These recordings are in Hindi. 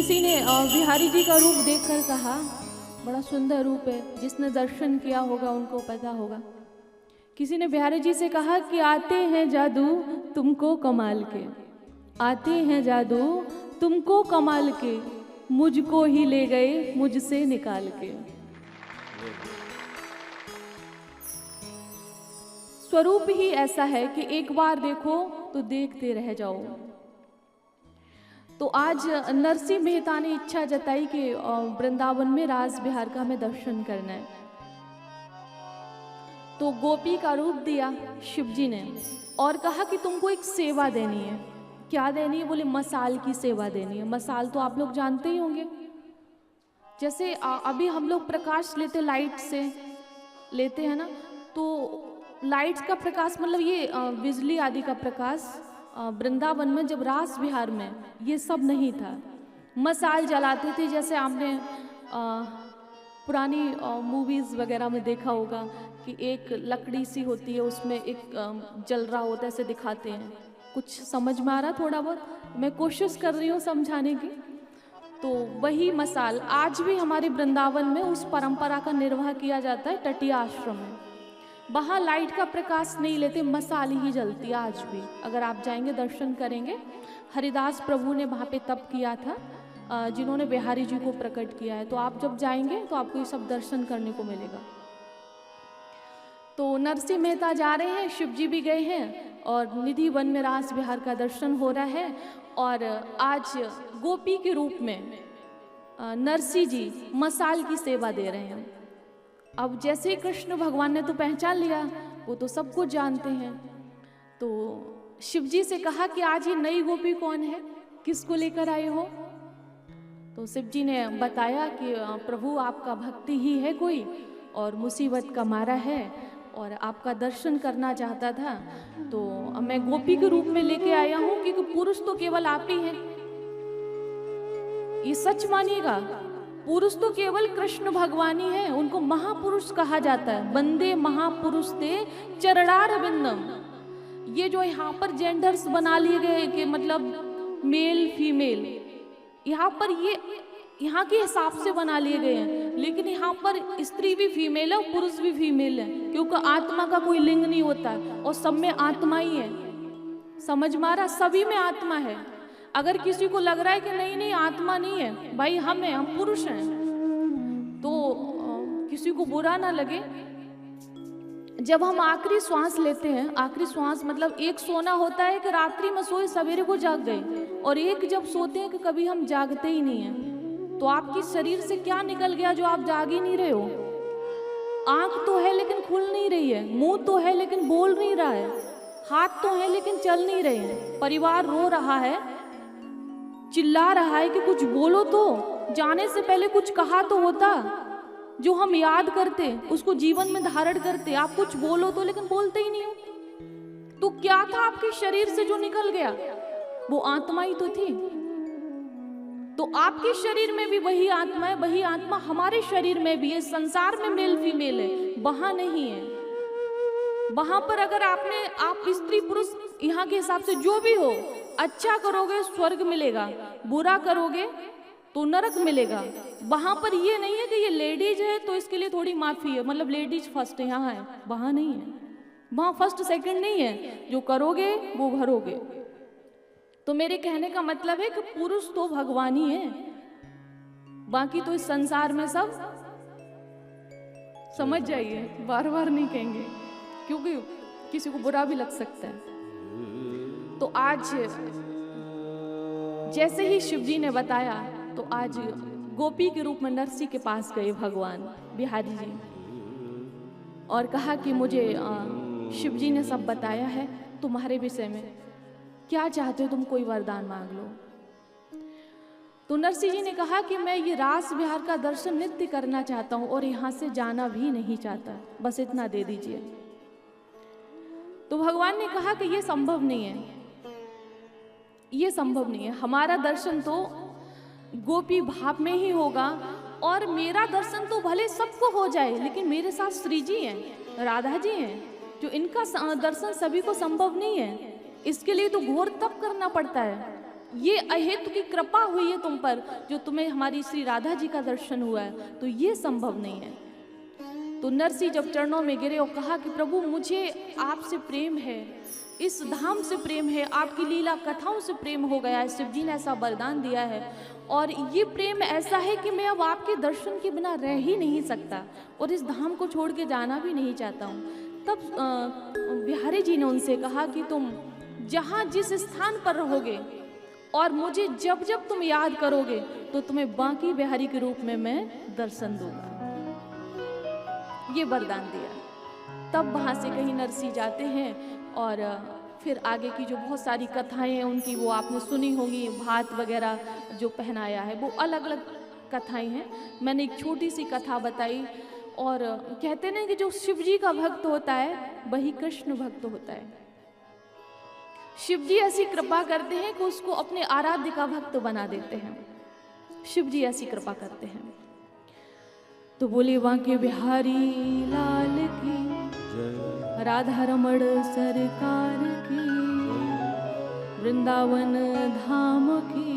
किसी ने बिहारी जी का रूप देखकर कहा, बड़ा सुंदर रूप है, जिसने दर्शन किया होगा उनको पता होगा। किसी ने बिहारी जी से कहा कि आते हैं जादू तुमको कमाल के, आते हैं जादू तुमको कमाल के, मुझको ही ले गए मुझसे निकाल के। स्वरूप ही ऐसा है कि एक बार देखो तो देखते रह जाओ। तो आज नरसिंह मेहता ने इच्छा जताई कि वृंदावन में रास बिहार का हमें दर्शन करना है। तो गोपी का रूप दिया शिव जी ने और कहा कि तुमको एक सेवा देनी है। क्या देनी है? बोले मसाल की सेवा देनी है। मसाल तो आप लोग जानते ही होंगे, जैसे अभी हम लोग प्रकाश लेते लाइट से लेते हैं ना, तो लाइट्स का प्रकाश मतलब ये बिजली आदि का प्रकाश वृंदावन में जब रास विहार में ये सब नहीं था। मसाल जलाते थे, जैसे आपने पुरानी मूवीज़ वगैरह में देखा होगा कि एक लकड़ी सी होती है, उसमें एक जल रहा होता है, ऐसे दिखाते हैं। कुछ समझ में आ रहा थोड़ा बहुत? मैं कोशिश कर रही हूँ समझाने की। तो वही मसाल आज भी हमारे वृंदावन में उस परंपरा का निर्वाह किया जाता है। तटीय आश्रम में वहाँ लाइट का प्रकाश नहीं लेते, मसाल ही जलती है आज भी। अगर आप जाएंगे दर्शन करेंगे, हरिदास प्रभु ने वहाँ पे तप किया था, जिन्होंने बिहारी जी को प्रकट किया है। तो आप जब जाएंगे तो आपको ये सब दर्शन करने को मिलेगा। तो नरसिंह मेहता जा रहे हैं, शिव जी भी गए हैं और निधि वन में रास बिहार का दर्शन हो रहा है। और आज गोपी के रूप में नरसिंह जी मसाल की सेवा दे रहे हैं। अब जैसे कृष्ण भगवान ने तो पहचान लिया, वो तो सब कुछ जानते हैं। तो शिव जी से कहा कि आज ये नई गोपी कौन है, किसको लेकर आए हो? तो शिव जी ने बताया कि प्रभु आपका भक्ति ही है कोई, और मुसीबत का मारा है और आपका दर्शन करना चाहता था। तो मैं गोपी के रूप में लेके आया हूँ, क्योंकि पुरुष तो केवल आप ही हैं। ये सच मानिएगा, पुरुष तो केवल कृष्ण भगवान ही है, उनको महापुरुष कहा जाता है। वंदे महापुरुष ते चरणार बिंदम। ये जो यहाँ पर जेंडर्स बना लिए गए कि मतलब मेल फीमेल, यहाँ पर ये यहाँ के हिसाब से बना लिए गए हैं, लेकिन यहाँ पर स्त्री भी फीमेल है और पुरुष भी फीमेल है, क्योंकि आत्मा का कोई लिंग नहीं होता और सब में आत्मा ही है। समझ मारा? सभी में आत्मा है। अगर किसी को लग रहा है कि नहीं नहीं आत्मा नहीं है, भाई हम पुरुष हैं, तो किसी को बुरा ना लगे। जब हम आखिरी श्वास लेते हैं, आखिरी श्वास मतलब एक सोना होता है कि रात्रि में सोए सवेरे को जाग गए, और एक जब सोते हैं कि कभी हम जागते ही नहीं हैं। तो आपकी शरीर से क्या निकल गया जो आप जाग ही नहीं रहे हो? आंख तो है लेकिन खुल नहीं रही है, मुंह तो है लेकिन बोल नहीं रहा है, हाथ तो है लेकिन चल नहीं रहे हैं, परिवार रो रहा है, चिल्ला रहा है कि कुछ बोलो तो, जाने से पहले कुछ कहा तो होता, जो हम याद करते उसको जीवन में धारण करते। आप कुछ बोलो तो, लेकिन बोलते ही नहीं हो। तो क्या था आपके शरीर से जो निकल गया? वो आत्मा ही तो थी। तो आपके शरीर में भी वही आत्मा है, वही आत्मा हमारे शरीर में भी है। संसार में मेल फीमेल है, वहां नहीं है। वहां पर अगर आप स्त्री पुरुष यहाँ के हिसाब से जो भी हो, अच्छा करोगे स्वर्ग मिलेगा, बुरा करोगे तो नरक मिलेगा। वहां पर ये नहीं है कि ये लेडीज है तो इसके लिए थोड़ी माफी है, मतलब लेडीज फर्स्ट यहाँ है, वहां नहीं है। वहां फर्स्ट सेकंड नहीं है, जो करोगे वो भरोगे। तो मेरे कहने का मतलब है कि पुरुष तो भगवान ही है, बाकी तो इस संसार में सब, समझ जाइए, बार बार नहीं कहेंगे क्योंकि किसी को बुरा भी लग सकता है। तो आज जैसे ही शिव जी ने बताया, तो आज गोपी के रूप में नरसिंह के पास गए भगवान बिहारी जी और कहा कि मुझे शिव जी ने सब बताया है तुम्हारे विषय में, क्या चाहते हो तुम, कोई वरदान मांग लो। तो नरसिंह जी ने कहा कि मैं ये रास बिहार का दर्शन नित्य करना चाहता हूँ और यहाँ से जाना भी नहीं चाहता, बस इतना दे दीजिए। तो भगवान ने कहा कि ये संभव नहीं है, ये संभव नहीं है। हमारा दर्शन तो गोपी भाव में ही होगा, और मेरा दर्शन तो भले सबको हो जाए, लेकिन मेरे साथ श्री जी हैं, राधा जी हैं, जो इनका दर्शन सभी को संभव नहीं है। इसके लिए तो घोर तप करना पड़ता है। ये अहेतु की कृपा हुई है तुम पर, जो तुम्हें हमारी श्री राधा जी का दर्शन हुआ है, तो ये संभव नहीं है। तो नरसिंह जब चरणों में गिरे और कहा कि प्रभु मुझे आपसे प्रेम है, इस धाम से प्रेम है, आपकी लीला कथाओं से प्रेम हो गया है, शिव जी ने ऐसा वरदान दिया है और ये प्रेम ऐसा है कि मैं अब आपके दर्शन के बिना रह ही नहीं सकता और इस धाम को छोड़ के जाना भी नहीं चाहता हूँ। तब बिहारी जी ने उनसे कहा कि तुम जहाँ जिस स्थान पर रहोगे और मुझे जब जब तुम याद करोगे तो तुम्हें बांकी बिहारी के रूप में मैं दर्शन दूंगा। ये वरदान दिया। तब वहाँ से कहीं नरसिंह जाते हैं और फिर आगे की जो बहुत सारी कथाएं हैं उनकी वो आपने सुनी होंगी, भात वगैरह जो पहनाया है वो अलग अलग कथाएं हैं। मैंने एक छोटी सी कथा बताई और कहते हैं कि जो शिव जी का भक्त होता है वही कृष्ण भक्त होता है। शिव जी ऐसी कृपा करते हैं कि उसको अपने आराध्य का भक्त बना देते हैं। शिव जी ऐसी कृपा करते हैं। तो बोले बांके बिहारी लाल की, राधा रमण सरकार की, वृंदावन धाम की।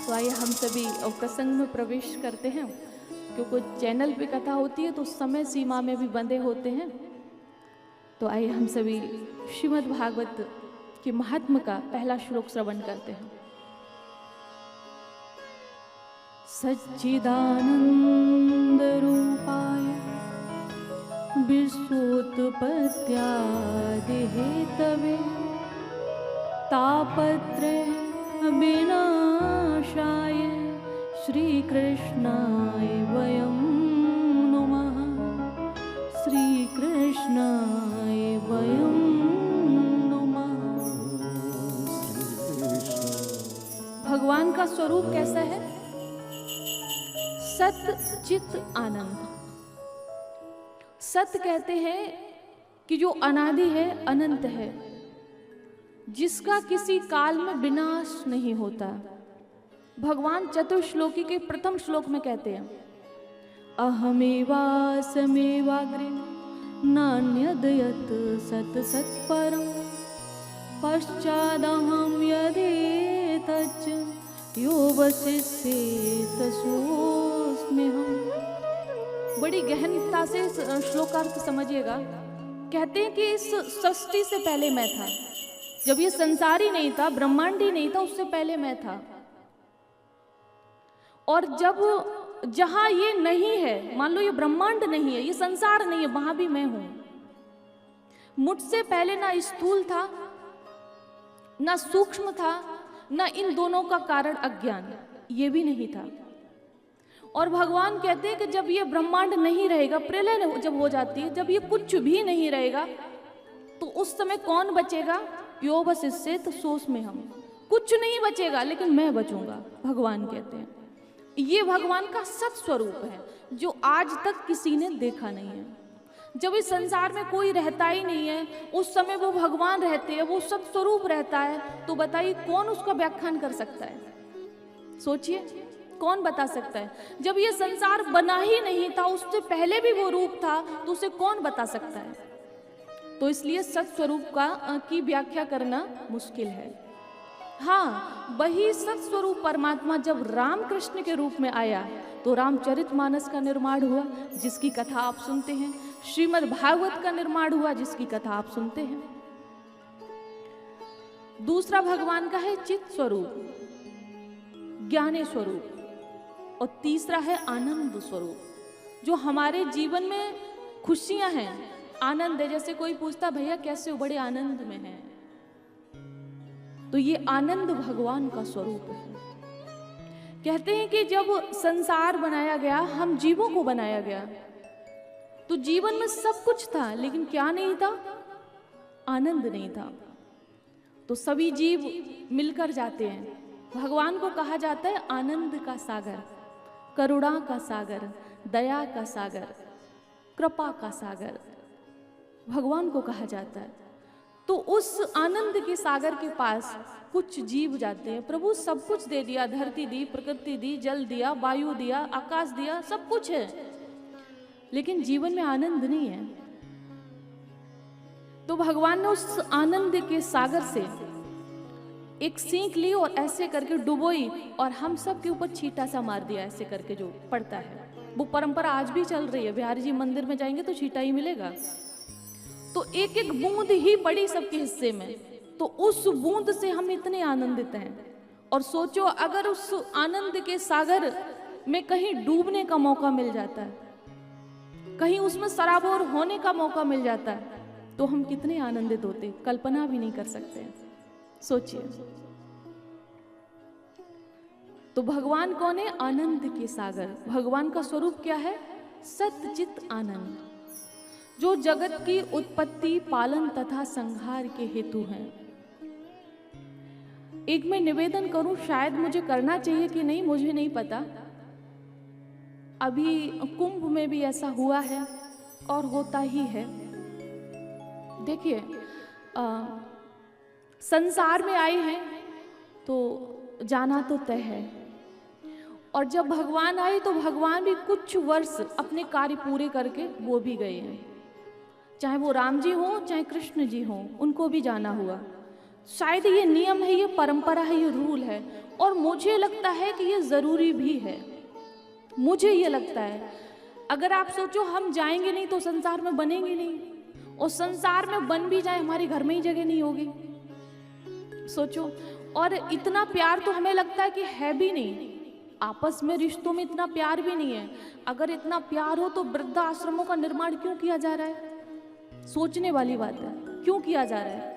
तो आइए हम सभी प्रसंग में प्रवेश करते हैं, क्योंकि चैनल पे कथा होती है तो समय सीमा में भी बंधे होते हैं। तो आइए हम सभी श्रीमद् भागवत के महात्म का पहला श्लोक श्रवण करते हैं। सच्चिदानंद रूपाय विश्वोत्पत्त्यादि हेतवे तापत्रय विनाशाय श्रीकृष्णाय वयं नमः, श्रीकृष्णाय वयं नमः। भगवान का स्वरूप कैसा है? सत चित आनंद। सत कहते हैं कि जो अनादि है, अनंत है, जिसका किसी काल में विनाश नहीं होता। भगवान चतुश्लोकी के प्रथम श्लोक में कहते हैं अहमेवासमेवाग्रे नान्यदयत् सत सत्परं पश्चादहं यदेतच्च यो वसिष्येत सोऽस्म्यहम्। बड़ी गहनता से श्लोकार्थ समझिएगा। कहते हैं कि इस सृष्टि से पहले मैं था, जब ये संसार ही नहीं था, ब्रह्मांड ही नहीं था, उससे पहले मैं था। और जब जहां ये नहीं है, मान लो ये ब्रह्मांड नहीं है, ये संसार नहीं है, वहां भी मैं हूं। मुझसे पहले ना स्थूल था, ना सूक्ष्म था, ना इन दोनों का कारण अज्ञान, ये भी नहीं था। और भगवान कहते हैं कि जब ये ब्रह्मांड नहीं रहेगा, प्रलय जब हो जाती है, जब ये कुछ भी नहीं रहेगा, तो उस समय कौन बचेगा? यो वसिष्येत सोऽस्म्यहम्। कुछ नहीं बचेगा, लेकिन मैं बचूंगा, भगवान कहते हैं। ये भगवान का सत स्वरूप है, जो आज तक किसी ने देखा नहीं है। जब इस संसार में कोई रहता ही नहीं है, उस समय वो भगवान रहते हैं, वो सत स्वरूप रहता है। तो बताइए कौन उसका व्याख्यान कर सकता है? सोचिए, कौन बता सकता है? जब ये संसार बना ही नहीं था, उससे पहले भी वो रूप था, तो उसे कौन बता सकता है? तो इसलिए सत स्वरूप की व्याख्या करना मुश्किल है। हाँ, वही सत स्वरूप परमात्मा जब राम कृष्ण के रूप में आया तो रामचरितमानस का निर्माण हुआ, जिसकी कथा आप सुनते हैं। श्रीमद् भागवत का निर्माण हुआ, जिसकी कथा आप सुनते हैं। दूसरा भगवान का है चित स्वरूप, ज्ञाने स्वरूप, और तीसरा है आनंद स्वरूप, जो हमारे जीवन में खुशियां हैं, आनंद है। जैसे कोई पूछता भैया कैसे हो? बड़े आनंद में हैं। तो ये आनंद भगवान का स्वरूप है। कहते हैं कि जब संसार बनाया गया, हम जीवों को बनाया गया, तो जीवन में सब कुछ था, लेकिन क्या नहीं था? आनंद नहीं था। तो सभी जीव मिलकर जाते हैं। भगवान को कहा जाता है आनंद का सागर, करुणा का सागर, दया का सागर, कृपा का सागर, भगवान को कहा जाता है। तो उस आनंद के सागर के पास कुछ जीव जाते हैं। प्रभु सब कुछ दे दिया, धरती दी, प्रकृति दी, जल दिया, वायु दिया, आकाश दिया, सब कुछ है, लेकिन जीवन में आनंद नहीं है। तो भगवान ने उस आनंद के सागर से एक सीख ली और ऐसे करके डुबोई और हम सब के ऊपर छींटा सा मार दिया, ऐसे करके जो पड़ता है। वो परंपरा आज भी चल रही है, बिहारी जी मंदिर में जाएंगे तो छींटा ही मिलेगा। तो एक एक बूंद ही पड़ी सबके हिस्से में, तो उस बूंद से हम इतने आनंदित हैं। और सोचो अगर उस आनंद के सागर में कहीं डूबने का मौका मिल जाता है, कहीं उसमें सराबोर होने का मौका मिल जाता है, तो हम कितने आनंदित होते, कल्पना भी नहीं कर सकते। सोचिए। तो भगवान कौन है? आनंद के सागर। भगवान का स्वरूप क्या है? सतचित आनंद, जो जगत की उत्पत्ति, पालन तथा संहार के हेतु हैं। एक मैं निवेदन करूं, शायद मुझे करना चाहिए कि नहीं मुझे नहीं पता। अभी कुंभ में भी ऐसा हुआ है और होता ही है। देखिए, संसार में आए हैं तो जाना तो तय है, और जब भगवान आए तो भगवान भी कुछ वर्ष अपने कार्य पूरे करके वो भी गए हैं। चाहे वो राम जी हो चाहे कृष्ण जी हो, उनको भी जाना हुआ। शायद ये नियम है, ये परंपरा है, ये रूल है, और मुझे लगता है कि ये जरूरी भी है। मुझे ये लगता है, अगर आप सोचो हम जाएंगे नहीं तो संसार में बनेंगे नहीं, और संसार में बन भी जाए हमारे घर में ही जगह नहीं होगी। सोचो, और इतना प्यार तो हमें लगता है कि है भी नहीं, आपस में रिश्तों में इतना प्यार भी नहीं है। अगर इतना प्यार हो तो वृद्धाश्रमों का निर्माण क्यों किया जा रहा है? सोचने वाली बात है, क्यों किया जा रहा है?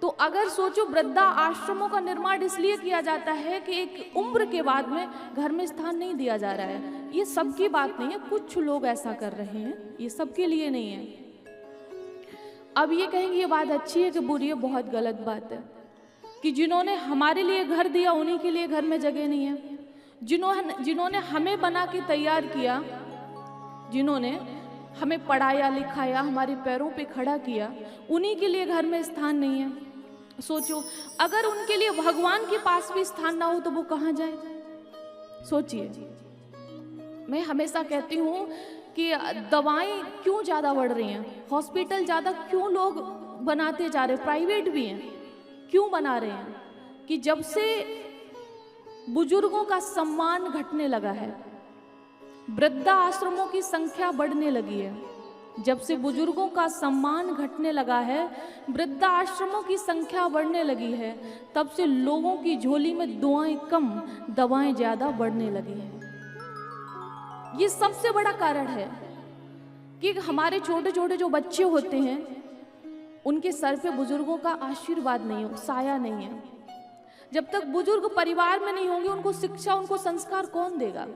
तो अगर सोचो, वृद्धा आश्रमों का निर्माण इसलिए किया जाता है कि एक उम्र के बाद में घर में स्थान नहीं दिया जा रहा है। ये सबकी बात नहीं है, कुछ लोग ऐसा कर रहे हैं, ये सबके लिए नहीं है। अब ये कहेंगे ये बात अच्छी है कि बुरी है? बहुत गलत बात है कि जिन्होंने हमारे लिए घर दिया उन्हीं के लिए घर में जगह नहीं है। जिन्होंने हमें बना के तैयार किया, जिन्होंने हमें पढ़ाया लिखाया, हमारे पैरों पे खड़ा किया, उन्हीं के लिए घर में स्थान नहीं है। सोचो, अगर उनके लिए भगवान के पास भी स्थान ना हो तो वो कहाँ जाए? सोचिए। मैं हमेशा कहती हूँ कि दवाएं क्यों ज़्यादा बढ़ रही हैं, हॉस्पिटल ज़्यादा क्यों लोग बनाते जा रहे हैं, प्राइवेट भी हैं, क्यों बना रहे हैं? कि जब से बुजुर्गों का सम्मान घटने लगा है, वृद्धा आश्रमों की संख्या बढ़ने लगी है, जब से बुजुर्गों का सम्मान घटने लगा है, वृद्धा आश्रमों की संख्या बढ़ने लगी है, तब से लोगों की झोली में दुआएं कम, दवाएं ज्यादा बढ़ने लगी है। ये सबसे बड़ा कारण है कि हमारे छोटे छोटे जो बच्चे होते हैं, उनके सर पे बुजुर्गों का आशीर्वाद नहीं हो, साया नहीं है। जब तक बुजुर्ग परिवार में नहीं होंगे, उनको शिक्षा, उनको संस्कार कौन देगा?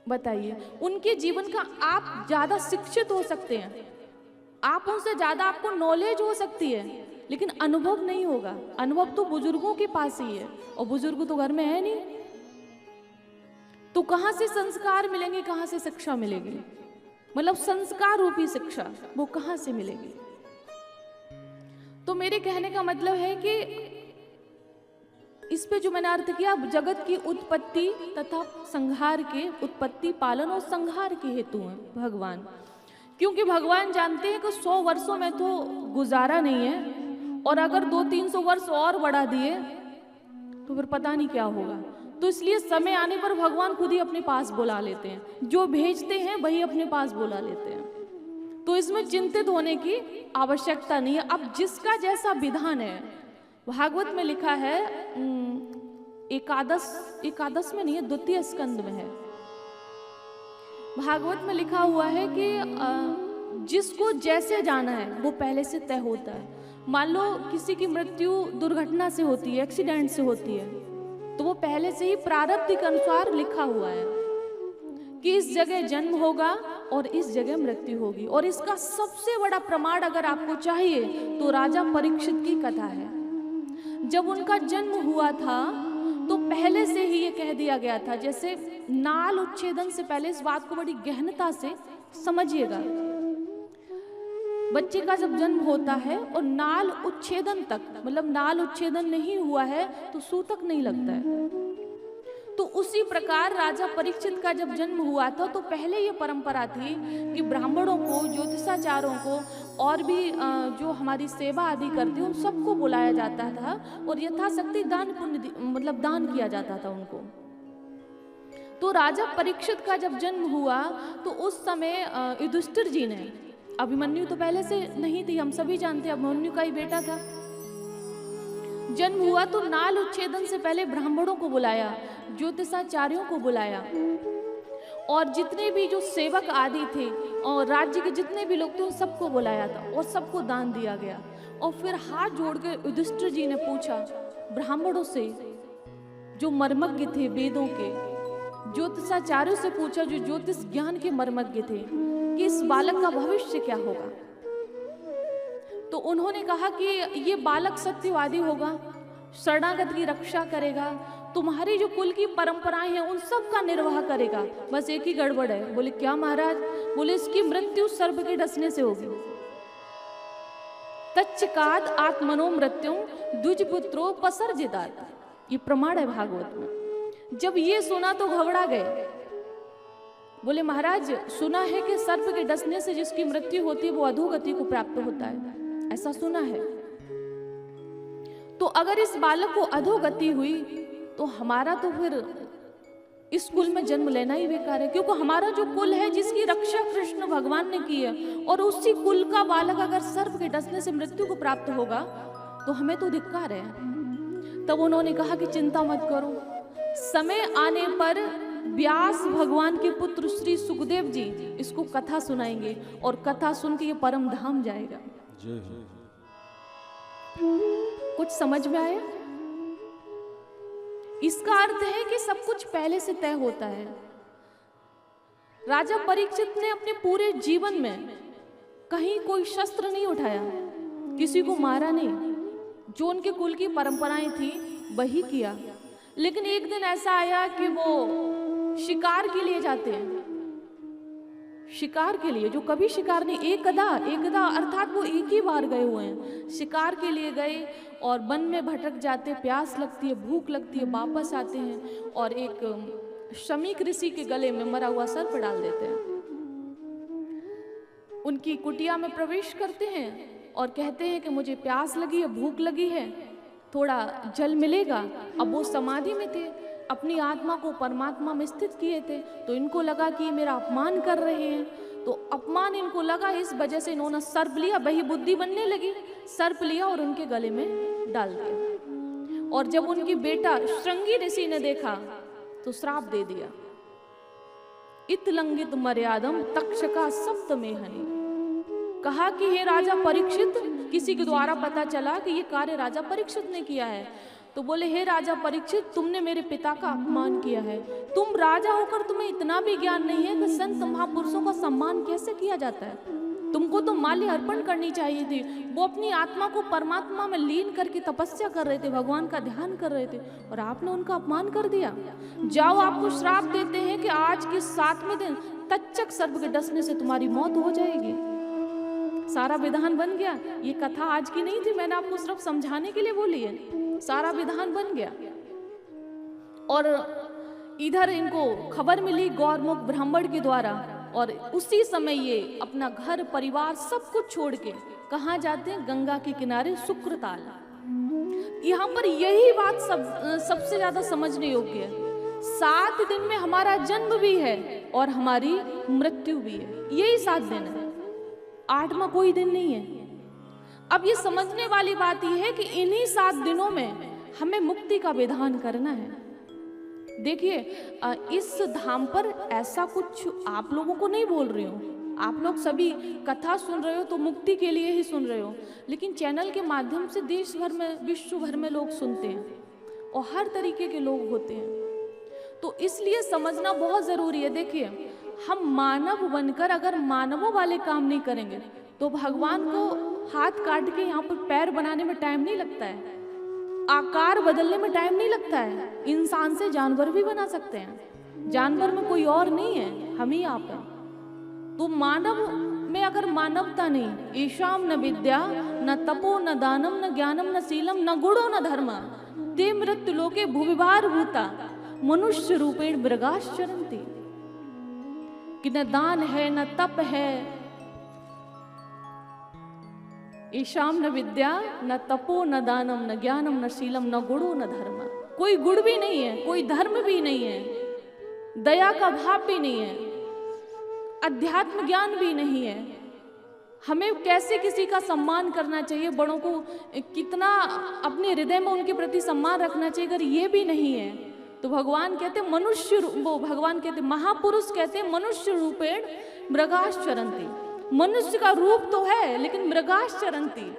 बताइए। उनके जीवन का आप ज्यादा शिक्षित हो सकते हैं, आप उनसे ज्यादा, आपको नॉलेज हो सकती है, लेकिन अनुभव नहीं होगा। अनुभव तो बुजुर्गों के पास ही है, और बुजुर्ग तो घर में है नहीं। तो कहां से संस्कार मिलेंगे, कहां से शिक्षा मिलेगी? मतलब संस्कार रूपी शिक्षा वो कहां से मिलेगी? तो मेरे कहने का मतलब है कि इस पे जो मैंने अर्थ किया, जगत की उत्पत्ति तथा संहार के, उत्पत्ति, पालन और संहार के हेतु हैं भगवान। क्योंकि भगवान जानते हैं कि 100 वर्षों में तो गुजारा नहीं है, और अगर 200-300 वर्ष और बढ़ा दिए तो फिर पता नहीं क्या होगा। तो इसलिए समय आने पर भगवान खुद ही अपने पास बुला लेते हैं, जो भेजते हैं वही अपने पास बुला लेते हैं। तो इसमें चिंतित होने की आवश्यकता नहीं है। अब जिसका जैसा विधान है, भागवत में लिखा है, एकादश में नहीं है, द्वितीय स्कंद में है, भागवत में लिखा हुआ है कि जिसको जैसे जाना है वो पहले से तय होता है। मान लो किसी की मृत्यु दुर्घटना से होती है, एक्सीडेंट से होती है, तो वो पहले से ही प्रारब्ध के अनुसार लिखा हुआ है कि इस जगह जन्म होगा और इस जगह मृत्यु होगी। और इसका सबसे बड़ा प्रमाण अगर आपको चाहिए तो राजा परीक्षित की कथा है। जब उनका जन्म हुआ था तो पहले से ही ये कह दिया गया था, जैसे नाल उच्छेदन से पहले, इस बात को बड़ी गहनता से समझिएगा। बच्चे का जब जन्म होता है और नाल उच्छेदन तक, मतलब नाल उच्छेदन नहीं हुआ है तो सूतक नहीं लगता है। तो उसी प्रकार राजा परीक्षित का जब जन्म हुआ था तो पहले ये परंपरा थी कि ब्राह्मणों को, ज्योतिषाचार्यों को और भी जो हमारी सेवा आदि करते उन सबको बुलाया जाता था और यथाशक्ति दान पुण्य मतलब दान किया जाता था उनको। तो राजा परीक्षित का जब जन्म हुआ तो उस समय युधिष्ठिर जी ने, अभिमन्यु तो पहले से नहीं थी, हम सभी जानते हैं, अभिमन्यु का ही बेटा था, जन्म हुआ तो नाल उच्छेदन से पहले ब्राह्मणों को बुलाया, ज्योतिषाचार्यों को बुलाया और जितने भी जो सेवक आदि थे और राज्य के जितने भी लोग थे उन सबको बुलाया था और सबको दान दिया गया। और फिर हाथ जोड़ के युधिष्ठिर जी ने पूछा ब्राह्मणों से जो मर्मज्ञ थे वेदों के, ज्योतिषाचार्यों से पूछा जो ज्योतिष ज्ञान के मर्मज्ञ थे कि इस बालक का भविष्य क्या होगा। तो उन्होंने कहा कि ये बालक सत्यवादी होगा, शरणागत की रक्षा करेगा, तुम्हारी जो कुल की परंपराएं हैं उन सब का निर्वाह करेगा, बस एक ही गड़बड़ है। बोले क्या महाराज? बोले इसकी मृत्यु सर्प के डसने से होगी। तच्चकाद आत्मनो मृत्युम द्विजपुत्रो पसर्जितात, ये प्रमाण है भागवत में। जब ये सुना तो घबरा गए, बोले महाराज सुना है कि सर्प के डसने से जिसकी मृत्यु होती है वो अधोगति को प्राप्त होता है, ऐसा सुना है। तो अगर इस बालक को अधोगति हुई तो हमारा तो फिर इस कुल में जन्म लेना ही बेकार है, क्योंकि हमारा जो कुल है जिसकी रक्षा कृष्ण भगवान ने की है और उसी कुल का बालक अगर सर्प के डसने से मृत्यु को प्राप्त होगा तो हमें तो धिक्कार है। तब उन्होंने कहा कि चिंता मत करो, समय आने पर व्यास भगवान के पुत्र श्री सुखदेव जी इसको कथा सुनाएंगे और कथा सुन के ये परम धाम जाएगा। कुछ समझ में आया? इसका अर्थ है कि सब कुछ पहले से तय होता है। राजा परीक्षित ने अपने पूरे जीवन में कहीं कोई शस्त्र नहीं उठाया, किसी को मारा नहीं, जो उनके कुल की परंपराएं थी वही किया। लेकिन एक दिन ऐसा आया कि वो शिकार के लिए जाते हैं, शिकार के लिए, जो कभी शिकार नहीं, एकदा अर्थात वो एक ही बार गए हुए हैं, शिकार के लिए गए और वन में भटक जाते, प्यास लगती है, भूख लगती है, वापस आते हैं और एक शमीक ऋषि के गले में मरा हुआ सर्प डाल देते हैं। उनकी कुटिया में प्रवेश करते हैं और कहते हैं कि मुझे प्यास लगी है, भूख लगी है, थोड़ा जल मिलेगा। अब वो समाधि में थे, अपनी आत्मा को परमात्मा में स्थित किए थे, तो इनको लगा कि ये मेरा अपमान कर रहे हैं, तो अपमान इनको लगा, इस वजह से इन्होंने सर्प लिया, वही बुद्धि बनने लगी, सर्प लिया और उनके गले में डाल दिया। और जब उनकी बेटा श्रृंगी ऋषि ने देखा तो श्राप दे दिया, इत लंघित मर्यादम तक्षका सप्तमेहनि, कहा कि हे राजा परीक्षित, किसी के द्वारा पता चला कि ये कार्य राजा परीक्षित ने किया है, तो बोले हे राजा परीक्षित तुमने मेरे पिता का अपमान किया है, तुम राजा होकर तुम्हें इतना भी ज्ञान नहीं है कि संत महापुरुषों का सम्मान कैसे किया जाता है, तुमको तो माल्य अर्पण करनी चाहिए थी। वो अपनी आत्मा को परमात्मा में लीन करके तपस्या कर रहे थे, भगवान का ध्यान कर रहे थे और आपने उनका अपमान कर दिया। जाओ, आपको श्राप देते हैं कि आज के 7वें दिन तच्चक सर्प के डसने से तुम्हारी मौत हो जाएगी। सारा विधान बन गया। ये कथा आज की नहीं थी, मैंने आपको सिर्फ समझाने के लिए बोली है, सारा विधान बन गया। और इधर इनको खबर मिली गौरमुख ब्राह्मण के द्वारा और उसी समय ये अपना घर परिवार सब कुछ छोड़ के कहाँ जाते हैं? गंगा के किनारे शुक्रताल। यहाँ पर यही बात सबसे ज्यादा समझने योग्य है। 7 दिन में हमारा जन्म भी है और हमारी मृत्यु भी है, यही 7 दिन है, 8वां कोई दिन नहीं है। अब ये समझने वाली बात यह है कि इन्हीं 7 दिनों में हमें मुक्ति का विधान करना है। देखिए, इस धाम पर ऐसा कुछ आप लोगों को नहीं बोल रही हूँ, आप लोग सभी कथा सुन रहे हो तो मुक्ति के लिए ही सुन रहे हो, लेकिन चैनल के माध्यम से देश भर में, विश्व भर में लोग सुनते हैं और हर तरीके के लोग होते हैं, तो इसलिए समझना बहुत जरूरी है। देखिए, हम मानव बनकर अगर मानवों वाले काम नहीं करेंगे तो भगवान को हाथ काट के यहाँ पर पैर बनाने में टाइम नहीं लगता है, आकार बदलने में टाइम नहीं लगता है। इंसान से जानवर भी बना सकते हैं, जानवर में कोई और नहीं है, हम ही आप हैं। तो मानव में अगर मानवता नहीं, ईशाम न विद्या न तपो न दानम न ज्ञानम न शीलम न गुणो न धर्म ते मृत्यु लोके भूविभार भूता मनुष्य रूपेण मृगाश्चरन्ति, कि न दान है न तप है ईशाम न विद्या न तपो न दानम न ज्ञानम न शीलम न गुणो न धर्म। कोई गुण भी नहीं है, कोई धर्म भी नहीं है, दया का भाव भी नहीं है, अध्यात्म ज्ञान भी नहीं है। हमें कैसे किसी का सम्मान करना चाहिए, बड़ों को कितना अपने हृदय में उनके प्रति सम्मान रखना चाहिए, अगर ये भी नहीं है तो भगवान कहते भगवान कहते महापुरुष कहते मनुष्य रूपेण मृगाश चरंती। मनुष्य का रूप तो है लेकिन मृगाश चरंती।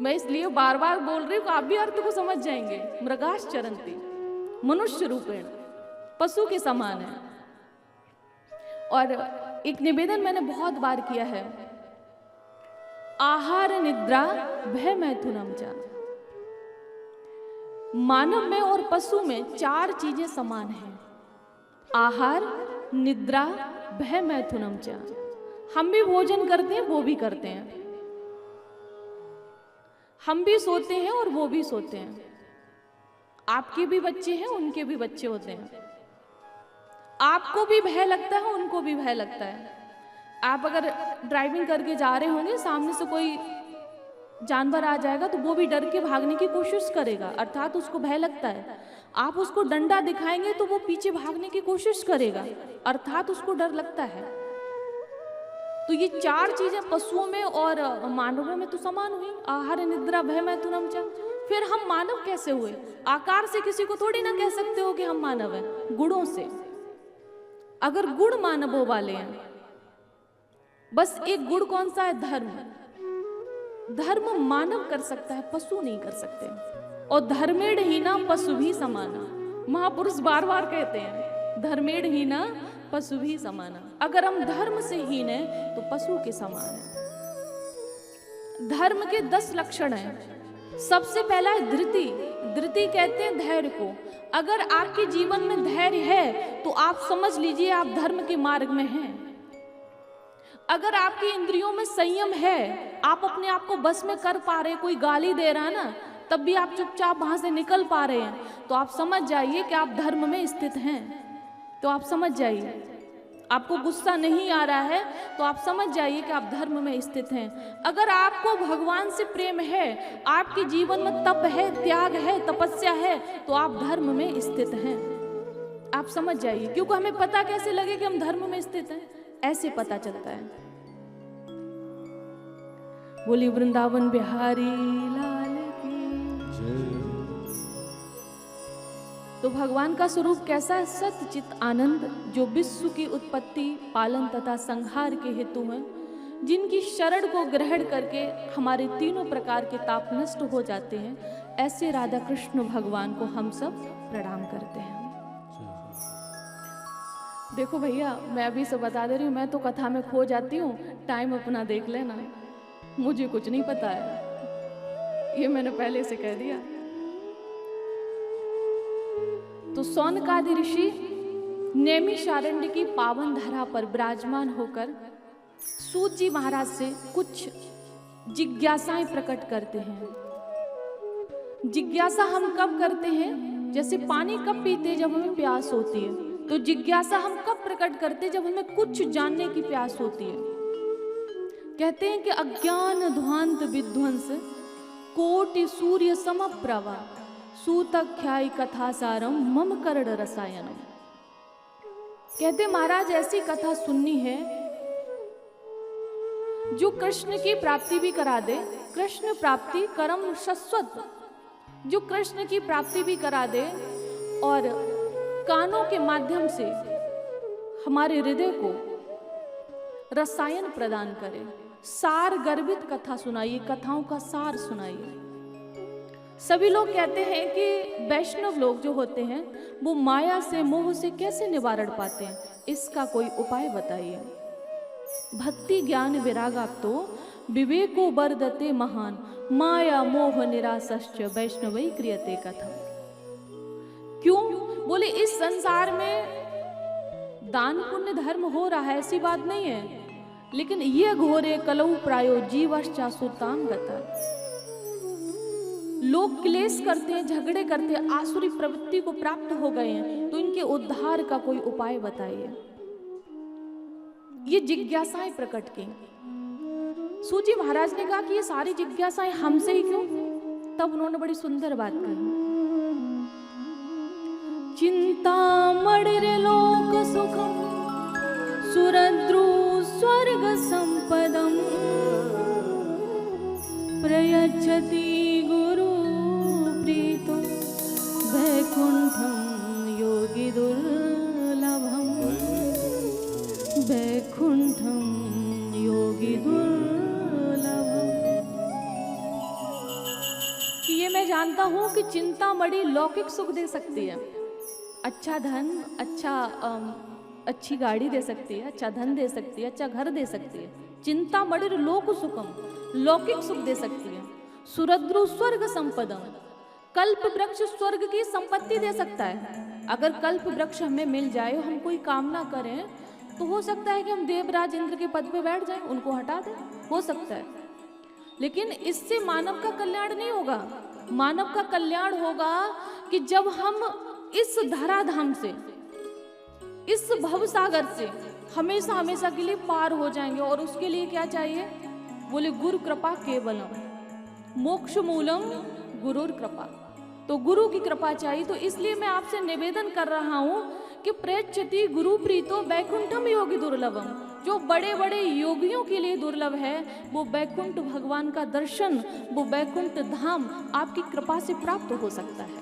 मैं इसलिए बार बार बोल रही हूँ, आप भी अर्थ को समझ जाएंगे। मृगाश चरंती, मनुष्य रूपेण, पशु के समान है। और एक निवेदन मैंने बहुत बार किया है, आहार निद्रा भय मैथुनम च। मानव में और पशु में 4 चीजें समान हैं, आहार, निद्रा, भय मैथुनम च। हम भी भोजन करते हैं, वो भी करते हैं। हम भी सोते हैं और वो भी सोते हैं। आपके भी बच्चे हैं, उनके भी बच्चे होते हैं। आपको भी भय लगता है, उनको भी भय लगता है। आप अगर ड्राइविंग करके जा रहे होंगे, सामने से कोई जानवर आ जाएगा तो वो भी डर के भागने की कोशिश करेगा, अर्थात उसको भय लगता है। आप उसको डंडा दिखाएंगे तो वो पीछे भागने की कोशिश करेगा, अर्थात उसको डर लगता है। तो ये 4 चीजें पशुओं में और मानवों में तो समान हुई, आहार निद्रा भय मैथुनम च। फिर हम मानव कैसे हुए? आकार से किसी को थोड़ी ना कह सकते हो कि हम मानव हैं, गुणों से। अगर गुण मानवों वाले हैं, बस एक गुण कौन सा है? धर्म। धर्म मानव कर सकता है, पशु नहीं कर सकते। और धर्मेण हीना पशु भी समाना, महापुरुष बार बार कहते हैं, धर्मेण हीना पशु भी समाना। अगर हम धर्म से हीन हैं तो पशु के समान है। धर्म के 10 लक्षण हैं। सबसे पहला है धृति। धृति कहते हैं धैर्य को। अगर आपके जीवन में धैर्य है तो आप समझ लीजिए आप धर्म के मार्ग में हैं। अगर आपकी इंद्रियों में संयम है, आप अपने आप को बस में कर पा रहे हैं, कोई गाली दे रहा है ना, तब भी आप चुपचाप वहां से निकल पा रहे हैं, तो आप समझ जाइए कि आप धर्म में स्थित हैं। तो आप समझ जाइए, आपको गुस्सा नहीं आ रहा है तो आप समझ जाइए कि आप धर्म में स्थित हैं। अगर आपको भगवान से प्रेम है, आपके जीवन में तप है, त्याग है, तपस्या है, तो आप धर्म में स्थित हैं। आप समझ जाइए, क्योंकि हमें पता कैसे लगे कि हम धर्म में स्थित हैं? ऐसे पता चलता है। बोली वृंदावन बिहारी लाल की। तो भगवान का स्वरूप कैसा है? सत्य चित आनंद, जो विश्व की उत्पत्ति, पालन तथा संहार के हेतु हैं, जिनकी शरण को ग्रहण करके हमारे तीनों प्रकार के ताप नष्ट हो जाते हैं। ऐसे राधा कृष्ण भगवान को हम सब प्रणाम करते हैं। देखो भैया, मैं अभी से बता दे रही हूँ, मैं तो कथा में खो जाती हूँ, टाइम अपना देख लेना, मुझे कुछ नहीं पता है, ये मैंने पहले से कह दिया। तो सौनकादि ऋषि नैमिषारण्य की पावन धरा पर विराजमान होकर सूत जी महाराज से कुछ जिज्ञासाएं प्रकट करते हैं। जिज्ञासा हम कब करते हैं? जैसे पानी कब पीते? जब हमें प्यास होती है। तो जिज्ञासा हम कब प्रकट करते? जब हमें कुछ जानने की प्यास होती है। कहते हैं कि अज्ञान ध्वांत विध्वंस कोटि सूर्य समप्रभा सूतख्याय कथासारम मम कर्ण रसायनम। कहते महाराज ऐसी कथा सुननी है जो कृष्ण की प्राप्ति भी करा दे। कृष्ण प्राप्ति कर्म शाश्वत, जो कृष्ण की प्राप्ति भी करा दे और कानों के माध्यम से हमारे हृदय को रसायन प्रदान करे। सार गर्भित कथा सुनाइए, कथाओं का सार सुनाइए। सभी लोग कहते हैं कि वैष्णव लोग जो होते हैं वो माया से, मोह से कैसे निवारण पाते हैं, इसका कोई उपाय बताइए। भक्ति ज्ञान विरागाप्तो विवेको वर्धते महान माया मोह निरासश्च वैष्णवै क्रियते कथा। क्यों? बोले इस संसार में दान पुण्य धर्म हो रहा है, ऐसी बात नहीं है, लेकिन ये घोरे कलऊ प्रायो जीवश्चासुरताम गता। लोग क्लेश करते हैं, झगड़े करते हैं, आसुरी प्रवृत्ति को प्राप्त हो गए हैं, तो इनके उद्धार का कोई उपाय बताइए। ये जिज्ञासाएं प्रकट की। सूजी महाराज ने कहा कि ये सारी जिज्ञासाएं हमसे ही क्यों? तब उन्होंने बड़ी सुंदर बात कही, चिंता मणिरे लोक सुखम सुरद्रु स्वर्ग संपदम प्रयच्छति गुरु प्रीतो वैकुंठम योगी दुर्लभम वैकुंठम योगी दुर्लभम। कि ये मैं जानता हूं कि चिंता मणि लौकिक सुख दे सकती है, अच्छा धन, अच्छी गाड़ी दे सकती है, अच्छा धन दे सकती है, अच्छा घर दे सकती है। चिंता मणिर लोक सुखम, लौकिक सुख दे सकती है। सुरद्रु स्वर्ग संपदम, कल्प वृक्ष स्वर्ग की संपत्ति दे सकता है। अगर कल्प वृक्ष हमें मिल जाए, हम कोई कामना करें, तो हो सकता है कि हम देवराज इंद्र के पद पे बैठ जाएं, उनको हटा दें, हो सकता है। लेकिन इससे मानव का कल्याण नहीं होगा। मानव का कल्याण होगा कि जब हम इस धराधाम से, इस भव सागर से हमेशा हमेशा के लिए पार हो जाएंगे। और उसके लिए क्या चाहिए? बोले गुरु कृपा केवलम मोक्ष मूलम गुरुर कृपा। तो गुरु की कृपा चाहिए। तो इसलिए मैं आपसे निवेदन कर रहा हूं कि प्रेच्छति गुरु प्रीतो वैकुंठम योगी दुर्लभम। जो बड़े बड़े योगियों के लिए दुर्लभ है, वो वैकुंठ भगवान का दर्शन, वो वैकुंठ धाम आपकी कृपा से प्राप्त हो सकता है।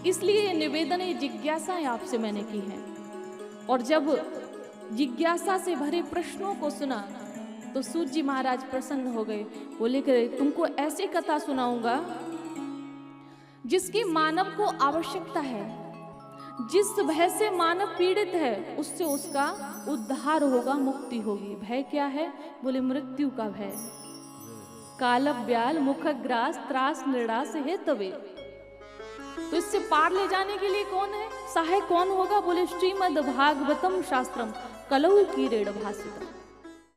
इसलिए ये निवेदन, ये जिज्ञासाएं आपसे मैंने की हैं। और जब जिज्ञासा से भरे प्रश्नों को सुना तो सूत जी महाराज प्रसन्न हो गए। बोले कि तुमको ऐसी कथा सुनाऊंगा जिसकी मानव को आवश्यकता है, जिस भय से मानव पीड़ित है उससे उसका उद्धार होगा, मुक्ति होगी। भय क्या है? बोले मृत्यु का भय। कालब ब्याल मुखग्रास त्रास निर्णास है तवे। तो इससे पार ले जाने के लिए कौन है? सहायक कौन होगा? बोले श्रीमद् भागवतम शास्त्रम कलौ कीरेण भासितम।